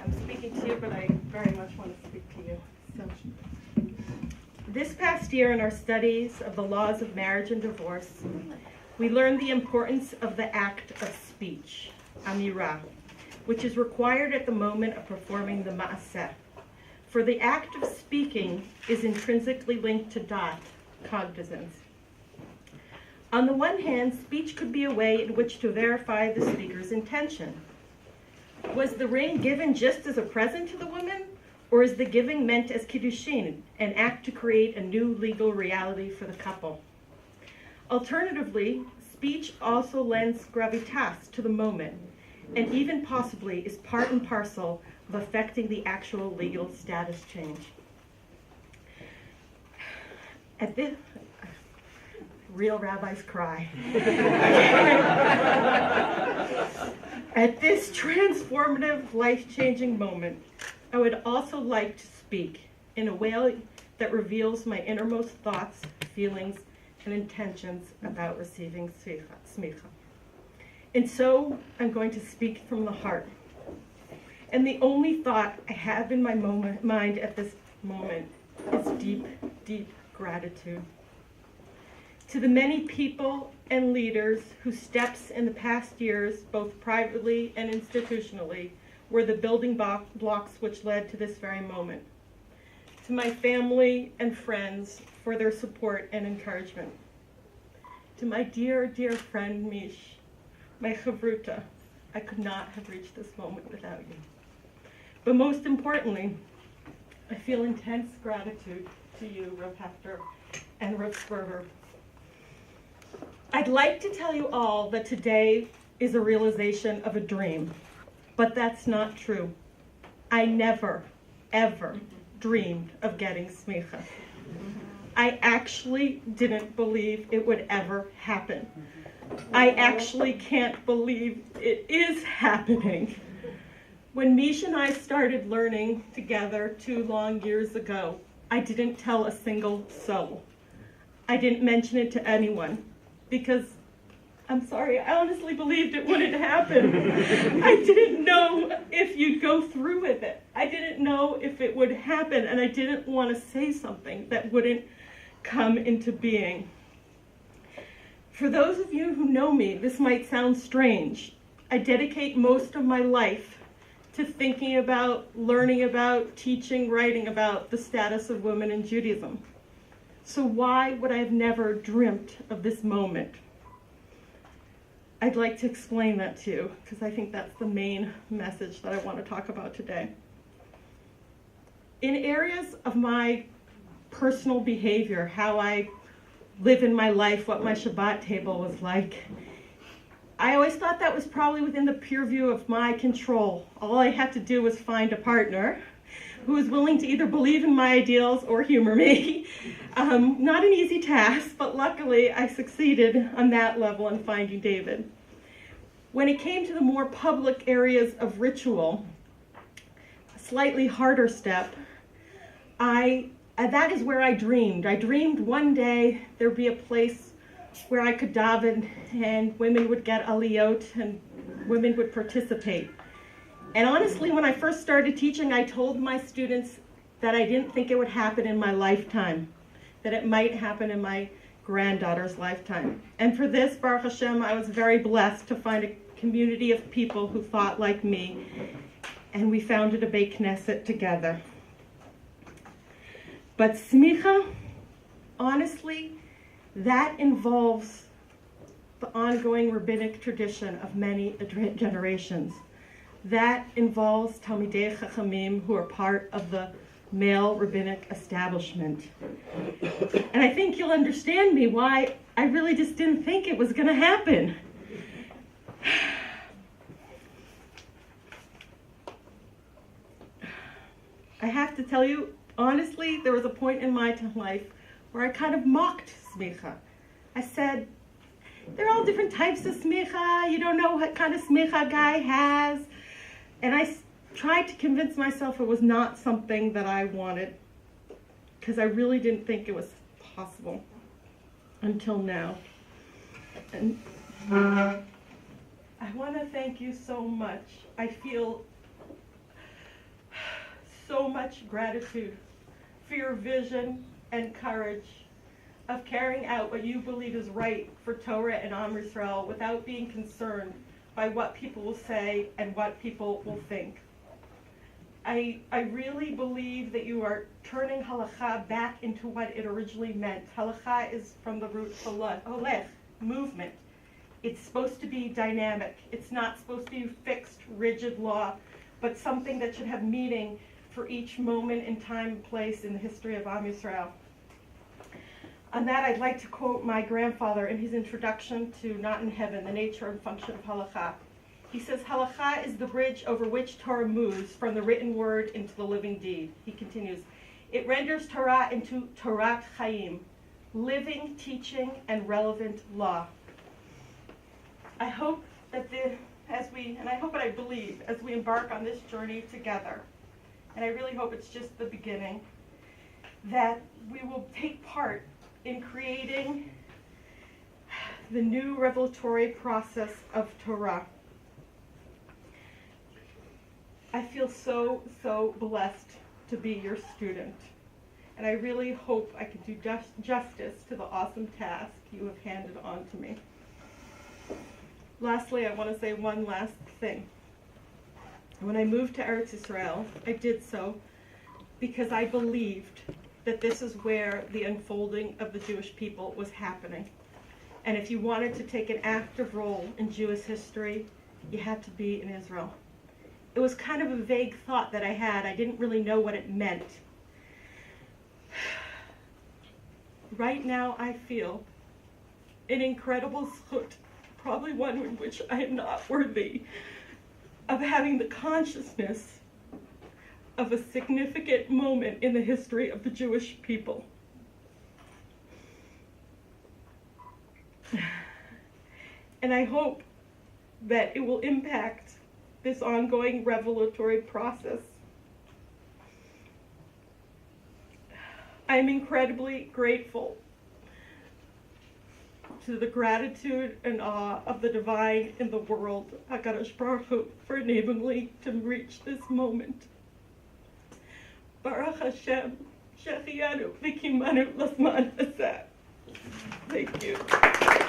I'm speaking to you, but I very much want to speak to you. So, this past year in our studies of the laws of marriage and divorce, we learned the importance of the act of speech, amirah, which is required at the moment of performing the ma'aseh. For the act of speaking is intrinsically linked to dat, cognizance. On the one hand, speech could be a way in which to verify the speaker's intention. Was the ring given just as a present to the woman, or is the giving meant as kiddushin, an act to create a new legal reality for the couple? Alternatively, speech also lends gravitas to the moment, and even possibly is part and parcel of affecting the actual legal status change. At this, real rabbis cry. At this transformative, life-changing moment, I would also like to speak in a way that reveals my innermost thoughts, feelings, and intentions about receiving smikha. And so I'm going to speak from the heart. And the only thought I have in my mind at this moment is deep, deep gratitude. To the many people and leaders whose steps in the past years, both privately and institutionally, were the building blocks which led to this very moment. To my family and friends for their support and encouragement. To my dear, dear friend Mish, my chavruta, I could not have reached this moment without you. But most importantly, I feel intense gratitude to you, Rav Hector and Rav Sperber. I'd like to tell you all that today is a realization of a dream, but that's not true. I never, ever dreamed of getting smikha. I actually didn't believe it would ever happen. I actually can't believe it is happening. When Mish and I started learning together 2 long years ago, I didn't tell a single soul. I didn't mention it to anyone because, I'm sorry, I honestly believed it wouldn't happen. I didn't know if you'd go through with it. I didn't know if it would happen, and I didn't want to say something that wouldn't come into being. For those of you who know me, this might sound strange. I dedicate most of my life to thinking about, learning about, teaching, writing about the status of women in Judaism. So why would I have never dreamt of this moment? I'd like to explain that to you, because I think that's the main message that I want to talk about today. In areas of my personal behavior, how I live in my life, what my Shabbat table was like, I always thought that was probably within the purview of my control. All I had to do was find a partner who was willing to either believe in my ideals or humor me. Not an easy task, but luckily I succeeded on that level in finding David. When it came to the more public areas of ritual, a slightly harder step, that is where I dreamed. I dreamed one day there'd be a place where I could daven and women would get aliyot and women would participate. And honestly, when I first started teaching, I told my students that I didn't think it would happen in my lifetime, that it might happen in my granddaughter's lifetime. And for this, Baruch Hashem, I was very blessed to find a community of people who thought like me, and we founded a Beit Knesset together. But smikha, honestly, that involves the ongoing rabbinic tradition of many generations. That involves Talmidei Chachamim who are part of the male rabbinic establishment. And I think you'll understand me why I really just didn't think it was going to happen. I have to tell you, honestly, there was a point in my life where I kind of mocked smikha. I said, there are all different types of smikha. You don't know what kind of smikha a guy has. And I tried to convince myself it was not something that I wanted because I really didn't think it was possible until now. And I want to thank you so much. I feel so much gratitude for your vision and courage of carrying out what you believe is right for Torah and Am Yisrael without being concerned by what people will say and what people will think. I really believe that you are turning halakha back into what it originally meant. Halakha is from the root holech, movement. It's supposed to be dynamic. It's not supposed to be fixed, rigid law, but something that should have meaning for each moment in time and place in the history of Am Yisrael. On that, I'd like to quote my grandfather in his introduction to Not in Heaven, The Nature and Function of Halakha. He says, halakha is the bridge over which Torah moves from the written word into the living deed. He continues, it renders Torah into Torat Chaim, living, teaching, and relevant law. I hope that I believe, as we embark on this journey together, and I really hope it's just the beginning, that we will take part in creating the new revelatory process of Torah. I feel so, so blessed to be your student, and I really hope I can do justice to the awesome task you have handed on to me. Lastly, I want to say one last thing. When I moved to Eretz Yisrael, I did so because I believed that this is where the unfolding of the Jewish people was happening. And if you wanted to take an active role in Jewish history, you had to be in Israel. It was kind of a vague thought that I had. I didn't really know what it meant. Right now, I feel an incredible zchut, probably one in which I am not worthy, of having the consciousness of a significant moment in the history of the Jewish people. And I hope that it will impact this ongoing revelatory process. I'm incredibly grateful to the gratitude and awe of the divine in the world, HaKadosh Baruch Hu, for enabling me to reach this moment. Baruch Hashem, Shehecheyanu v'kimanu l'zman hazeh. Thank you.